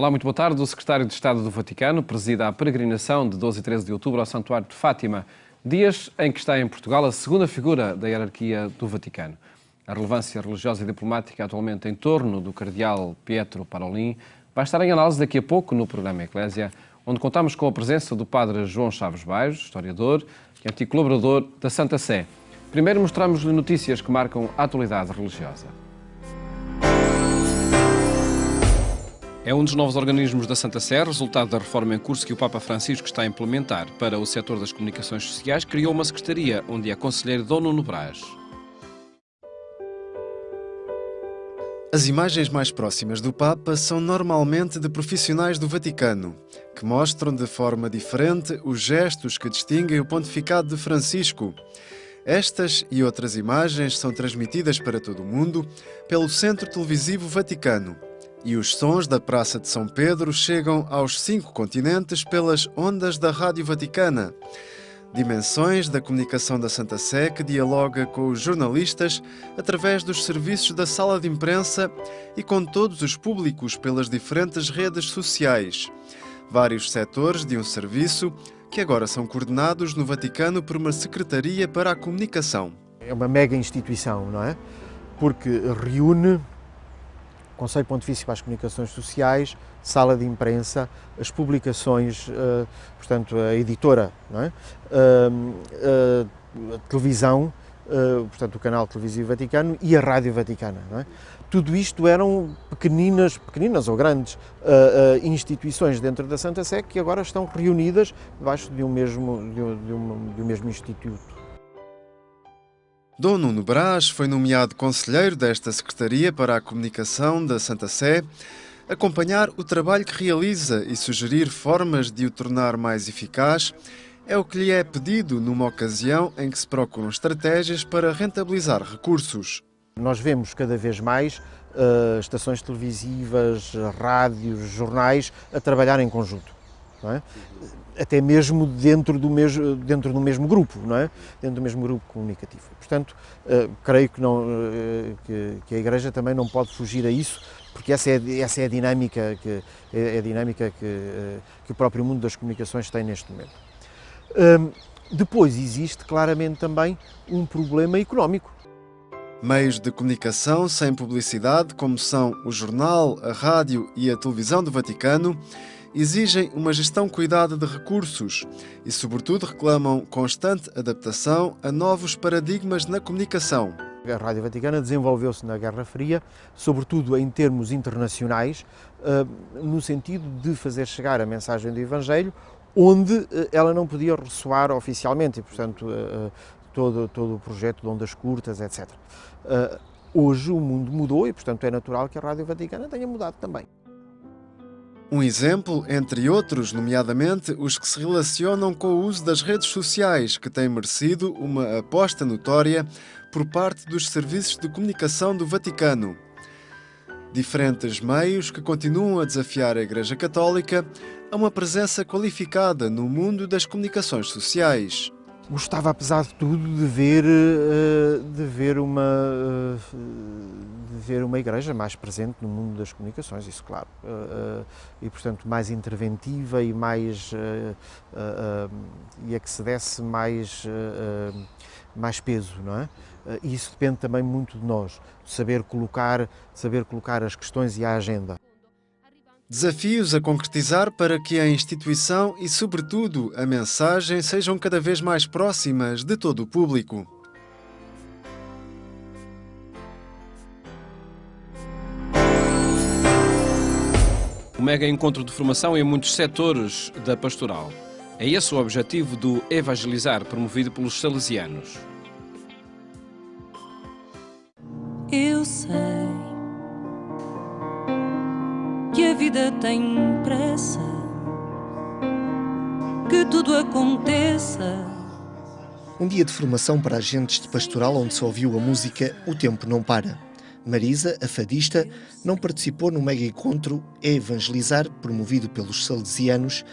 Olá, muito boa tarde. O secretário de Estado do Vaticano presida a peregrinação de 12 e 13 de outubro ao Santuário de Fátima, dias em que está em Portugal a segunda figura da hierarquia do Vaticano. A relevância religiosa e diplomática atualmente em torno do cardeal Pietro Parolin vai estar em análise daqui a pouco no programa Eclésia, onde contamos com a presença do padre João Chaves Baixo, historiador e antigo colaborador da Santa Sé. Primeiro mostramos-lhe notícias que marcam a atualidade religiosa. É um dos novos organismos da Santa Sé, resultado da reforma em curso que o Papa Francisco está a implementar para o setor das comunicações sociais, criou uma secretaria onde é conselheiro Dom Nuno Brás. As imagens mais próximas do Papa são normalmente de profissionais do Vaticano, que mostram de forma diferente os gestos que distinguem o pontificado de Francisco. Estas e outras imagens são transmitidas para todo o mundo pelo Centro Televisivo Vaticano. E os sons da Praça de São Pedro chegam aos 5 continentes pelas ondas da Rádio Vaticana. Dimensões da comunicação da Santa Sé que dialoga com os jornalistas através dos serviços da sala de imprensa e com todos os públicos pelas diferentes redes sociais. Vários setores de um serviço que agora são coordenados no Vaticano por uma Secretaria para a Comunicação. É uma mega instituição, não é? Porque reúne Conselho Pontifício para as Comunicações Sociais, sala de imprensa, as publicações, portanto, a editora, não é? A televisão, portanto, o canal televisivo Vaticano e a Rádio Vaticana, não é? Tudo isto eram pequeninas ou grandes instituições dentro da Santa Sé que agora estão reunidas debaixo de um mesmo instituto. Dom Nuno Brás foi nomeado conselheiro desta Secretaria para a Comunicação da Santa Sé, acompanhar o trabalho que realiza e sugerir formas de o tornar mais eficaz é o que lhe é pedido numa ocasião em que se procuram estratégias para rentabilizar recursos. Nós vemos cada vez mais estações televisivas, rádios, jornais a trabalhar em conjunto, não é? Até mesmo dentro do mesmo grupo, não é? Dentro do mesmo grupo comunicativo. Portanto, creio que a Igreja também não pode fugir a isso, porque essa é a dinâmica que o próprio mundo das comunicações tem neste momento. Depois existe claramente também um problema económico. Meios de comunicação sem publicidade, como são o jornal, a rádio e a televisão do Vaticano, exigem uma gestão cuidada de recursos e, sobretudo, reclamam constante adaptação a novos paradigmas na comunicação. A Rádio Vaticana desenvolveu-se na Guerra Fria, sobretudo em termos internacionais, no sentido de fazer chegar a mensagem do Evangelho onde ela não podia ressoar oficialmente e, portanto, todo o projeto de ondas curtas, etc. Hoje o mundo mudou e, portanto, é natural que a Rádio Vaticana tenha mudado também. Um exemplo, entre outros, nomeadamente os que se relacionam com o uso das redes sociais, que tem merecido uma aposta notória por parte dos serviços de comunicação do Vaticano. Diferentes meios que continuam a desafiar a Igreja Católica a uma presença qualificada no mundo das comunicações sociais. Gostava, apesar de tudo, de ver uma igreja mais presente no mundo das comunicações, isso claro, e portanto mais interventiva e a que se desse mais peso, não é? E isso depende também muito de nós, de saber colocar as questões e a agenda. Desafios a concretizar para que a instituição e, sobretudo, a mensagem sejam cada vez mais próximas de todo o público. O mega encontro de formação em muitos setores da pastoral. É esse o objetivo do Evangelizar, promovido pelos salesianos. Eu sei que a vida tem pressa, que tudo aconteça. Um dia de formação para agentes de pastoral onde se ouviu a música O Tempo Não Para. Marisa, a fadista, não participou no mega encontro Evangelizar, promovido pelos salesianos,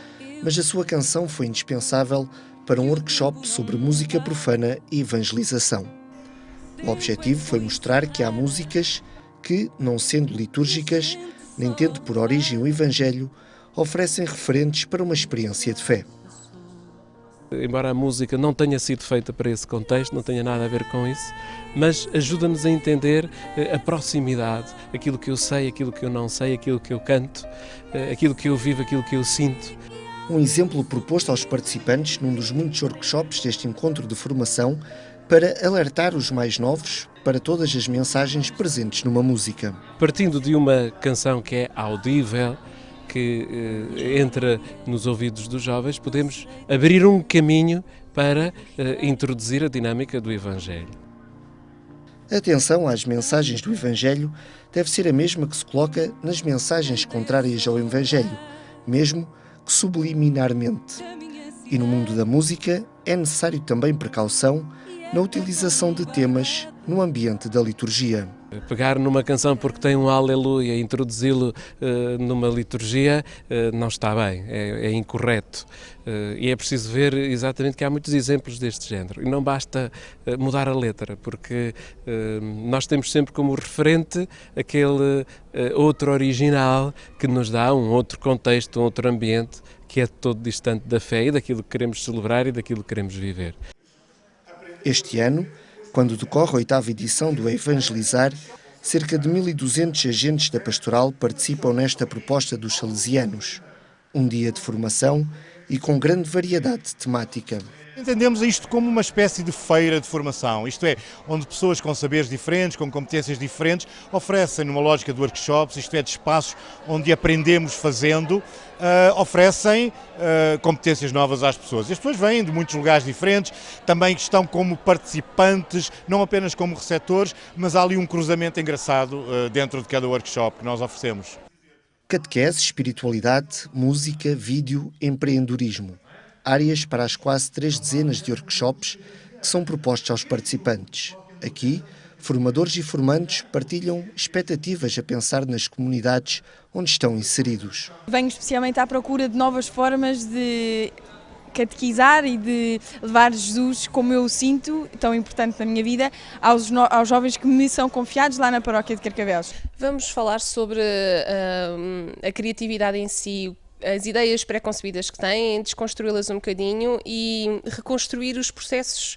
mas a sua canção foi indispensável para um workshop sobre música profana e evangelização. O objetivo foi mostrar que há músicas que, não sendo litúrgicas, nem tendo por origem o Evangelho, oferecem referentes para uma experiência de fé. Embora a música não tenha sido feita para esse contexto, não tenha nada a ver com isso, mas ajuda-nos a entender a proximidade, aquilo que eu sei, aquilo que eu não sei, aquilo que eu canto, aquilo que eu vivo, aquilo que eu sinto. Um exemplo proposto aos participantes num dos muitos workshops deste encontro de formação para alertar os mais novos para todas as mensagens presentes numa música. Partindo de uma canção que é audível, que entra nos ouvidos dos jovens, podemos abrir um caminho para introduzir a dinâmica do Evangelho. A atenção às mensagens do Evangelho deve ser a mesma que se coloca nas mensagens contrárias ao Evangelho, mesmo que subliminarmente. E no mundo da música é necessário também precaução na utilização de temas no ambiente da liturgia. Pegar numa canção porque tem um aleluia e introduzi-lo numa liturgia não está bem, é incorreto. E é preciso ver exatamente que há muitos exemplos deste género. E não basta mudar a letra, porque nós temos sempre como referente aquele outro original que nos dá um outro contexto, um outro ambiente que é todo distante da fé e daquilo que queremos celebrar e daquilo que queremos viver. Este ano, quando decorre a 8ª edição do Evangelizar, cerca de 1.200 agentes da pastoral participam nesta proposta dos salesianos. Um dia de formação e com grande variedade temática. Entendemos isto como uma espécie de feira de formação, isto é, onde pessoas com saberes diferentes, com competências diferentes, oferecem numa lógica de workshops, isto é, de espaços onde aprendemos fazendo, oferecem competências novas às pessoas. E as pessoas vêm de muitos lugares diferentes, também estão como participantes, não apenas como receptores, mas há ali um cruzamento engraçado dentro de cada workshop que nós oferecemos. Catequese, espiritualidade, música, vídeo, empreendedorismo. Áreas para as quase 3 dezenas de workshops que são propostos aos participantes. Aqui, formadores e formandos partilham expectativas a pensar nas comunidades onde estão inseridos. Venho especialmente à procura de novas formas de catequizar e de levar Jesus, como eu o sinto, tão importante na minha vida, aos jovens que me são confiados lá na paróquia de Carcavelos. Vamos falar sobre a criatividade em si, as ideias pré-concebidas que têm, desconstruí-las um bocadinho e reconstruir os processos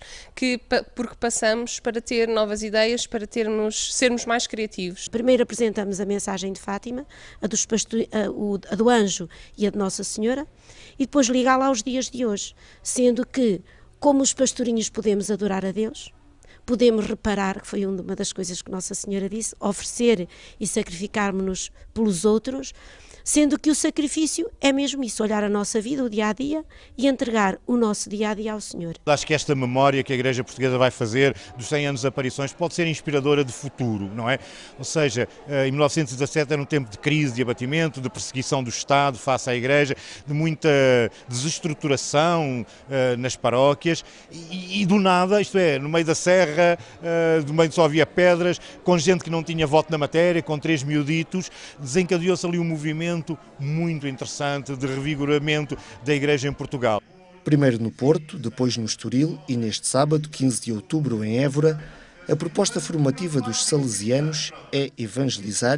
por que passamos para ter novas ideias, para sermos mais criativos. Primeiro apresentamos a mensagem de Fátima, a do anjo e a de Nossa Senhora, e depois ligá-la aos dias de hoje, sendo que, como os pastorinhos podemos adorar a Deus, podemos reparar, que foi uma das coisas que Nossa Senhora disse, oferecer e sacrificarmos-nos pelos outros, sendo que o sacrifício é mesmo isso, olhar a nossa vida, o dia-a-dia, e entregar o nosso dia-a-dia ao Senhor. Acho que esta memória que a Igreja Portuguesa vai fazer dos 100 anos de aparições pode ser inspiradora de futuro, não é? Ou seja, em 1917 era um tempo de crise, de abatimento, de perseguição do Estado face à Igreja, de muita desestruturação nas paróquias e do nada, isto é, no meio da serra, do meio só havia pedras, com gente que não tinha voto na matéria, com 3 miuditos, desencadeou-se ali um movimento muito interessante de revigoramento da Igreja em Portugal. Primeiro no Porto, depois no Estoril e neste sábado, 15 de outubro, em Évora, a proposta formativa dos salesianos é Evangelizar,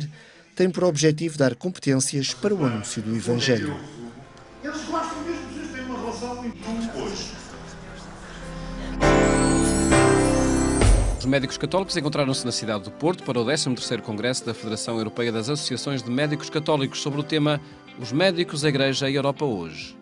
tem por objetivo dar competências para o anúncio do Evangelho. Eles gostam mesmo de vocês, têm uma relação muito hoje. Os médicos católicos encontraram-se na cidade do Porto para o 13º Congresso da Federação Europeia das Associações de Médicos Católicos sobre o tema Os Médicos, a Igreja e a Europa hoje.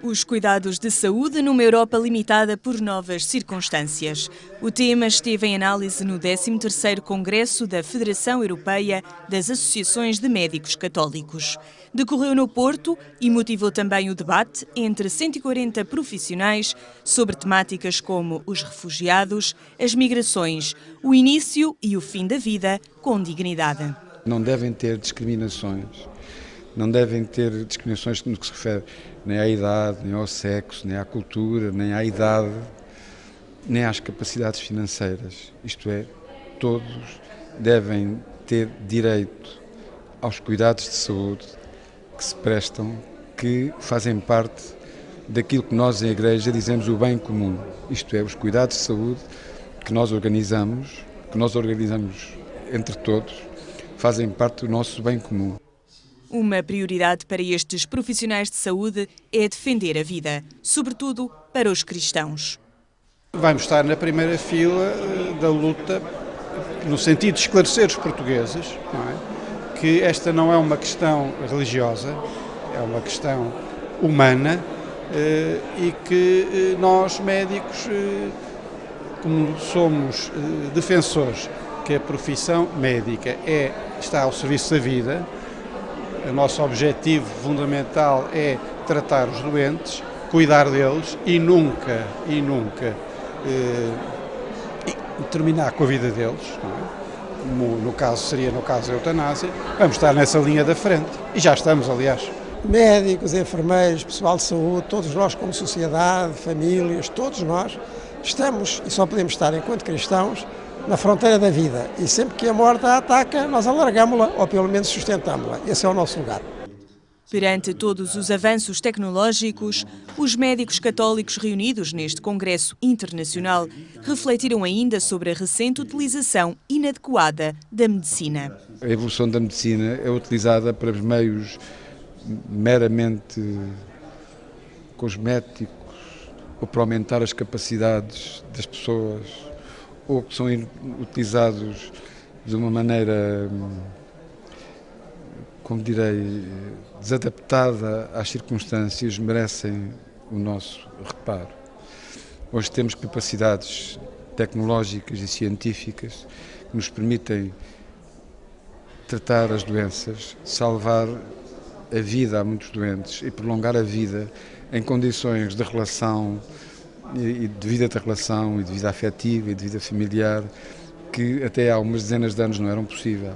Os cuidados de saúde numa Europa limitada por novas circunstâncias. O tema esteve em análise no 13º Congresso da Federação Europeia das Associações de Médicos Católicos. Decorreu no Porto e motivou também o debate entre 140 profissionais sobre temáticas como os refugiados, as migrações, o início e o fim da vida com dignidade. Não devem ter discriminações. Não devem ter discriminações no que se refere nem à idade, nem ao sexo, nem à cultura, nem à idade, nem às capacidades financeiras. Isto é, todos devem ter direito aos cuidados de saúde que se prestam, que fazem parte daquilo que nós em Igreja dizemos o bem comum. Isto é, os cuidados de saúde que nós organizamos entre todos, fazem parte do nosso bem comum. Uma prioridade para estes profissionais de saúde é defender a vida, sobretudo para os cristãos. Vamos estar na primeira fila da luta, no sentido de esclarecer os portugueses, não é? Que esta não é uma questão religiosa, é uma questão humana e que nós, médicos, como somos defensores que a profissão médica está ao serviço da vida, o nosso objetivo fundamental é tratar os doentes, cuidar deles e nunca terminar com a vida deles, não é? Como no caso da eutanásia. Vamos estar nessa linha da frente e já estamos, aliás. Médicos, enfermeiros, pessoal de saúde, todos nós como sociedade, famílias, todos nós estamos e só podemos estar enquanto cristãos na fronteira da vida e sempre que a morte a ataca nós alargámo-la ou pelo menos sustentámo-la. Esse é o nosso lugar. Perante todos os avanços tecnológicos, os médicos católicos reunidos neste congresso internacional refletiram ainda sobre a recente utilização inadequada da medicina. A evolução da medicina é utilizada para meios meramente cosméticos ou para aumentar as capacidades das pessoas ou que são utilizados de uma maneira, como direi, desadaptada às circunstâncias, merecem o nosso reparo. Hoje temos capacidades tecnológicas e científicas que nos permitem tratar as doenças, salvar a vida a muitos doentes e prolongar a vida em condições de relação e de vida de relação e de vida afetiva e de vida familiar que até há umas dezenas de anos não eram possível.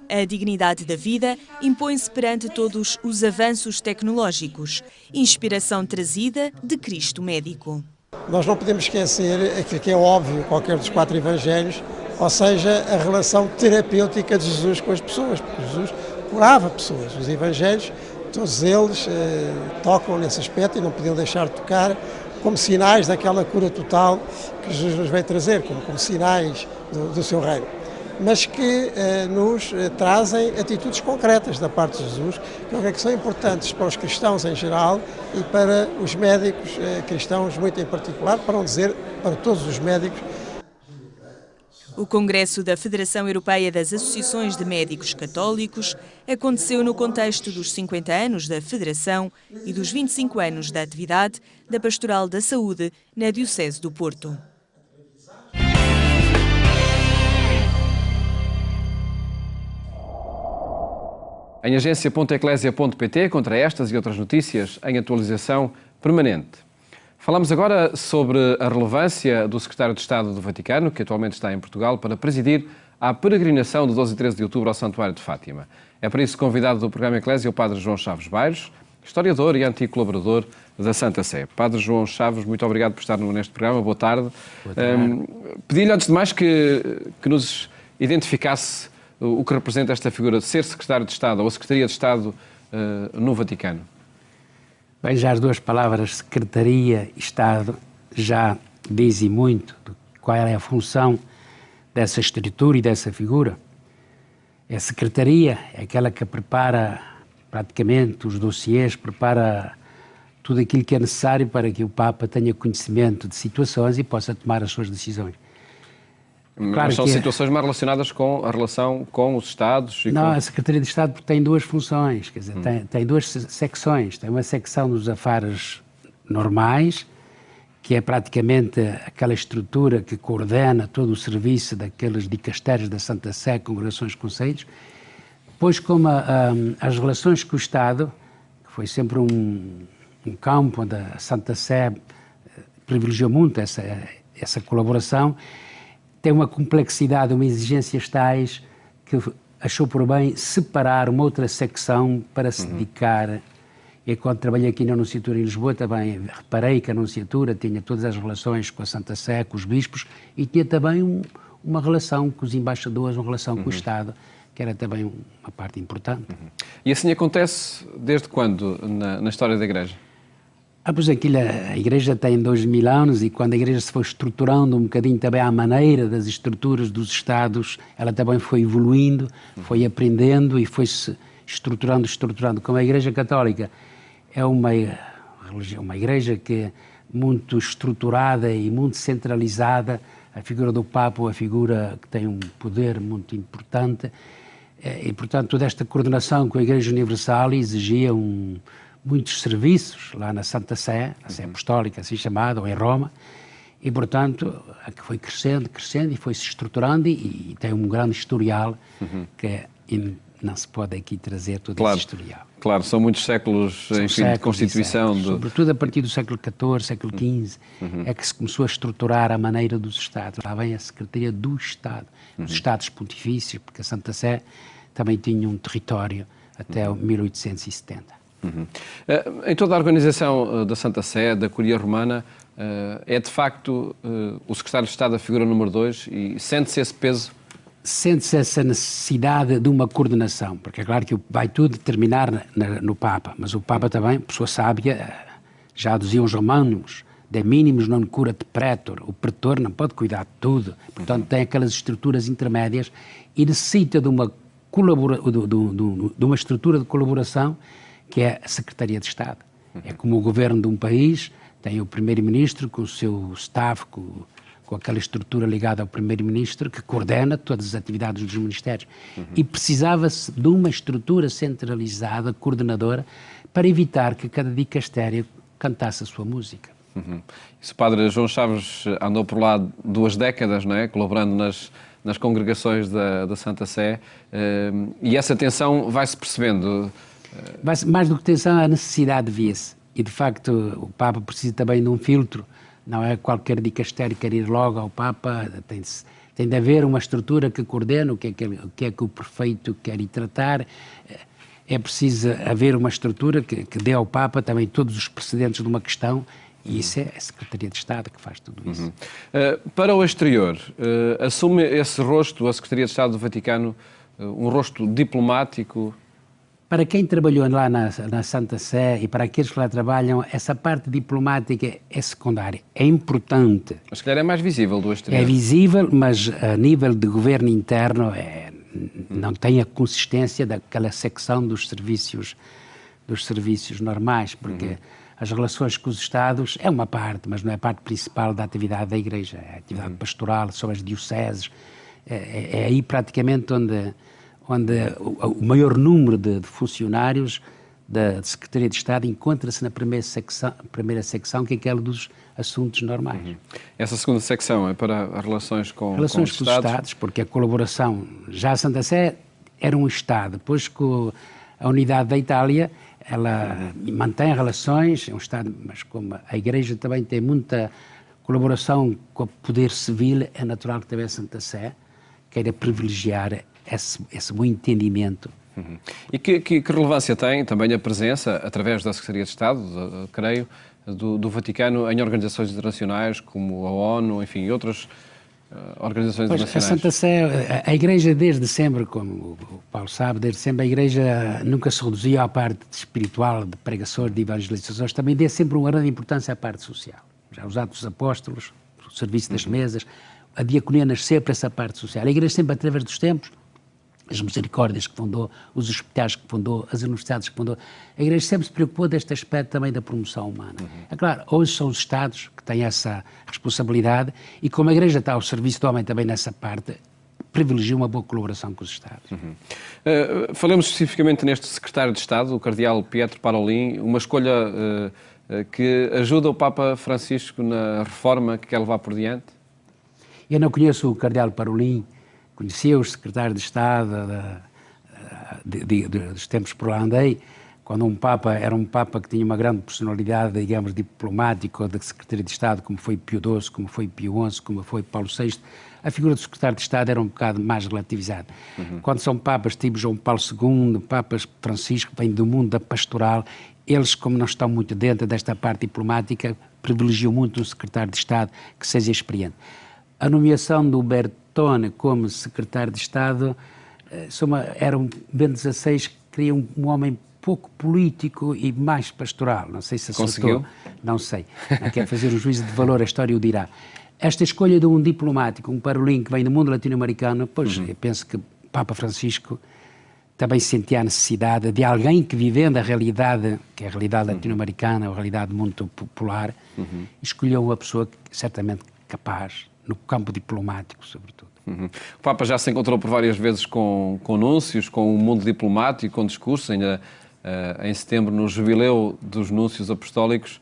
A dignidade da vida impõe-se perante todos os avanços tecnológicos, inspiração trazida de Cristo médico. Nós não podemos esquecer aquilo que é óbvio, qualquer dos 4 evangelhos, ou seja, a relação terapêutica de Jesus com as pessoas, porque Jesus curava pessoas. Os evangelhos, todos eles tocam nesse aspecto e não podiam deixar de tocar como sinais daquela cura total que Jesus nos veio trazer, como sinais do seu reino. Mas que nos trazem atitudes concretas da parte de Jesus, que eu creio que são importantes para os cristãos em geral e para os médicos cristãos muito em particular, para não dizer para todos os médicos. O Congresso da Federação Europeia das Associações de Médicos Católicos aconteceu no contexto dos 50 anos da Federação e dos 25 anos da atividade da Pastoral da Saúde na Diocese do Porto. Em agência.eclesia.pt, contra estas e outras notícias em atualização permanente. Falamos agora sobre a relevância do Secretário de Estado do Vaticano, que atualmente está em Portugal, para presidir a peregrinação de 12 e 13 de outubro ao Santuário de Fátima. É para isso convidado do programa Eclésia o Padre João Chaves Bairros, historiador e antigo colaborador da Santa Sé. Padre João Chaves, muito obrigado por estar neste programa. Boa tarde. Pedi-lhe, antes de mais, que nos identificasse o que representa esta figura de ser Secretário de Estado ou Secretaria de Estado no Vaticano. Bem, já as duas palavras Secretaria e Estado já dizem muito de qual é a função dessa estrutura e dessa figura. A Secretaria é aquela que prepara praticamente os dossiês, prepara tudo aquilo que é necessário para que o Papa tenha conhecimento de situações e possa tomar as suas decisões. Claro, mas são situações mais relacionadas com a relação com os Estados? Não, a Secretaria de Estado tem duas funções, quer dizer, tem duas secções. Tem uma secção dos afares normais, que é praticamente aquela estrutura que coordena todo o serviço daqueles dicastérios da Santa Sé, congregações, conselhos. Depois, como as relações com o Estado, que foi sempre um campo onde a Santa Sé privilegiou muito essa colaboração, tem uma complexidade, uma exigências tais que achou por bem separar uma outra secção para se dedicar. E quando trabalhei aqui na Anunciatura em Lisboa também reparei que a Anunciatura tinha todas as relações com a Santa Sé, com os bispos, e tinha também uma relação com os embaixadores, uma relação com o Estado, que era também uma parte importante. E assim acontece desde quando na história da Igreja? Pois aquilo, a Igreja tem 2000 anos e quando a Igreja se foi estruturando um bocadinho também à maneira das estruturas dos Estados, ela também foi evoluindo, foi aprendendo e foi-se estruturando. Como a Igreja Católica é uma religião, uma Igreja que é muito estruturada e muito centralizada, a figura do Papa é uma figura que tem um poder muito importante e, portanto, toda esta coordenação com a Igreja Universal exigia muitos serviços lá na Santa Sé, a Sé Apostólica, assim chamada, ou em Roma, e, portanto, foi crescendo e foi-se estruturando e tem um grande historial que não se pode aqui trazer todo esse historial. Claro, são muitos séculos, enfim, de constituição. Sobretudo a partir do século XIV, século XV, é que se começou a estruturar a maneira dos Estados. Lá vem a Secretaria do Estado, os Estados Pontifícios, porque a Santa Sé também tinha um território até 1870. Em toda a organização da Santa Sé, da Curia Romana, é de facto o Secretário de Estado a figura número 2 e sente-se esse peso? Sente-se essa necessidade de uma coordenação, porque é claro que vai tudo terminar no Papa, mas o Papa também, pessoa sábia, já diziam os romanos, de mínimos non curat pretor, o pretor não pode cuidar de tudo, portanto tem aquelas estruturas intermédias e necessita de uma estrutura de colaboração que é a Secretaria de Estado. É como o governo de um país, tem o primeiro-ministro com o seu staff, com aquela estrutura ligada ao primeiro-ministro que coordena todas as atividades dos ministérios. E precisava-se de uma estrutura centralizada, coordenadora, para evitar que cada dicastério cantasse a sua música. Isso, o padre João Chaves andou por lá 2 décadas, não é? Colaborando nas congregações da Santa Sé, e essa tensão vai-se percebendo. Mais do que tensão, a necessidade via-se. E, de facto, o Papa precisa também de um filtro. Não é qualquer dicastério quer ir logo ao Papa. Tem de haver uma estrutura que coordene o que é que o prefeito quer ir tratar. É preciso haver uma estrutura que dê ao Papa também todos os precedentes de uma questão. E isso é a Secretaria de Estado que faz tudo isso. Para o exterior, assume esse rosto, a Secretaria de Estado do Vaticano, um rosto diplomático? Para quem trabalhou lá na Santa Sé e para aqueles que lá trabalham, essa parte diplomática é secundária. É importante. Mas se calhar é mais visível do exterior. É visível, mas a nível de governo interno não tem a consistência daquela secção dos serviços normais, porque as relações com os Estados é uma parte, mas não é a parte principal da atividade da Igreja. É a atividade pastoral, sobre as dioceses. É aí praticamente onde o maior número de funcionários da Secretaria de Estado encontra-se na primeira secção, que é aquela dos assuntos normais. Essa segunda secção é para as relações com os Estados, porque a colaboração, já a Santa Sé era um Estado, depois com a unidade da Itália, ela mantém relações, é um Estado, mas como a Igreja também tem muita colaboração com o poder civil, é natural que também a Santa Sé queira privilegiar esse bom entendimento. E que relevância tem também a presença, através da Secretaria de Estado, creio, do Vaticano em organizações internacionais como a ONU, enfim, e outras organizações internacionais? A Santa Sé, a Igreja desde sempre, como o Paulo sabe, desde sempre a Igreja nunca se reduzia à parte espiritual, de pregações, de evangelizações, também deu sempre uma grande importância à parte social. Já os Atos dos Apóstolos, o serviço das mesas, a diaconia nasceu para essa parte social. A Igreja sempre, através dos tempos, as misericórdias que fundou, os hospitais que fundou, as universidades que fundou, a Igreja sempre se preocupou deste aspecto também da promoção humana. É claro, hoje são os Estados que têm essa responsabilidade e como a Igreja está ao serviço do homem também nessa parte, privilegia uma boa colaboração com os Estados. Falemos especificamente neste secretário de Estado, o cardeal Pietro Parolin, uma escolha que ajuda o Papa Francisco na reforma que quer levar por diante? Eu não conheço o cardeal Parolin, conhecia os secretários de Estado dos tempos por lá andei, quando era um Papa que tinha uma grande personalidade, digamos, diplomática ou da Secretaria de Estado, como foi Pio XII, como foi Pio XI, como foi Paulo VI, a figura do secretário de Estado era um bocado mais relativizada. Quando são papas tipo João Paulo II, papas Francisco, vêm do mundo da pastoral, eles, como não estão muito dentro desta parte diplomática, privilegiam muito um secretário de Estado que seja experiente. A nomeação do Bertone como secretário de Estado, era Bento XVI queria um homem pouco político e mais pastoral. Não sei se conseguiu. Não sei. Não quero fazer um juízo de valor, a história o dirá. Esta escolha de um diplomático, um Parolin que vem do mundo latino-americano, pois eu penso que Papa Francisco também sentia a necessidade de alguém que, vivendo a realidade, que é a realidade latino-americana, a realidade muito popular, escolheu uma pessoa certamente capaz, no campo diplomático, sobretudo. O Papa já se encontrou por várias vezes com núncios, com o mundo diplomático, com discursos, ainda em setembro, no jubileu dos núncios apostólicos,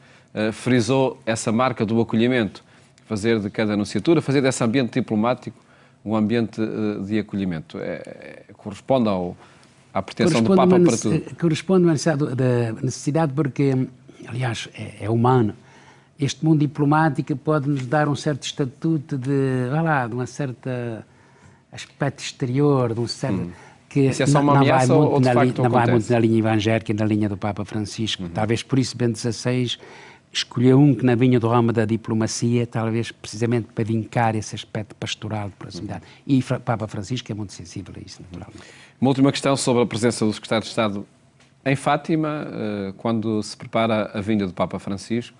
frisou essa marca do acolhimento, fazer de cada nunciatura, fazer desse ambiente diplomático um ambiente de acolhimento. Corresponde à pretensão do Papa para tudo. Corresponde à necessidade porque, aliás, é humano. Este mundo diplomático pode-nos dar um certo estatuto de um certo aspecto exterior, de um certo... que isso é só uma ameaça ou de facto não vai muito na linha evangélica, na linha do Papa Francisco. Talvez por isso Bento XVI escolheu um que na vinha do ramo da diplomacia, talvez precisamente para vincar esse aspecto pastoral de proximidade. E o Papa Francisco é muito sensível a isso, naturalmente. Uma última questão sobre a presença do Secretário de Estado em Fátima, quando se prepara a vinda do Papa Francisco.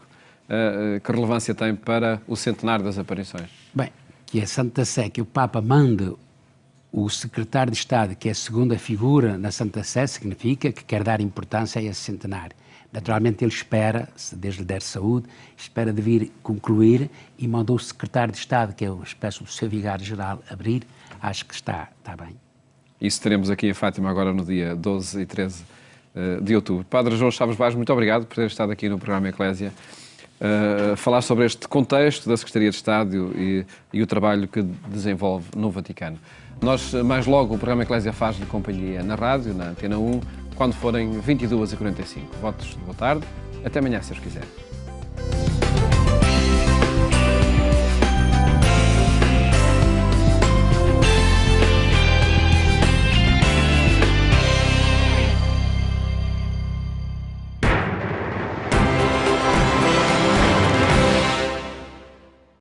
Que relevância tem para o centenário das aparições? Bem, que a Santa Sé, que o Papa manda o secretário de Estado, que é a segunda figura na Santa Sé, significa que quer dar importância a esse centenário. Naturalmente ele espera, se Deus lhe der saúde, espera de vir concluir e mandou o secretário de Estado, que é uma espécie do seu vigário-geral, abrir. Acho que está bem. Isso teremos aqui em Fátima agora no dia 12 e 13 de outubro. Padre João Chaves Vaz, muito obrigado por ter estado aqui no programa Eclésia. Falar sobre este contexto da Secretaria de Estado e o trabalho que desenvolve no Vaticano. Nós, mais logo, o programa Eclésia faz-lhe companhia na rádio, na Antena 1, quando forem 22h45. Votos de boa tarde. Até amanhã, se Deus quiser.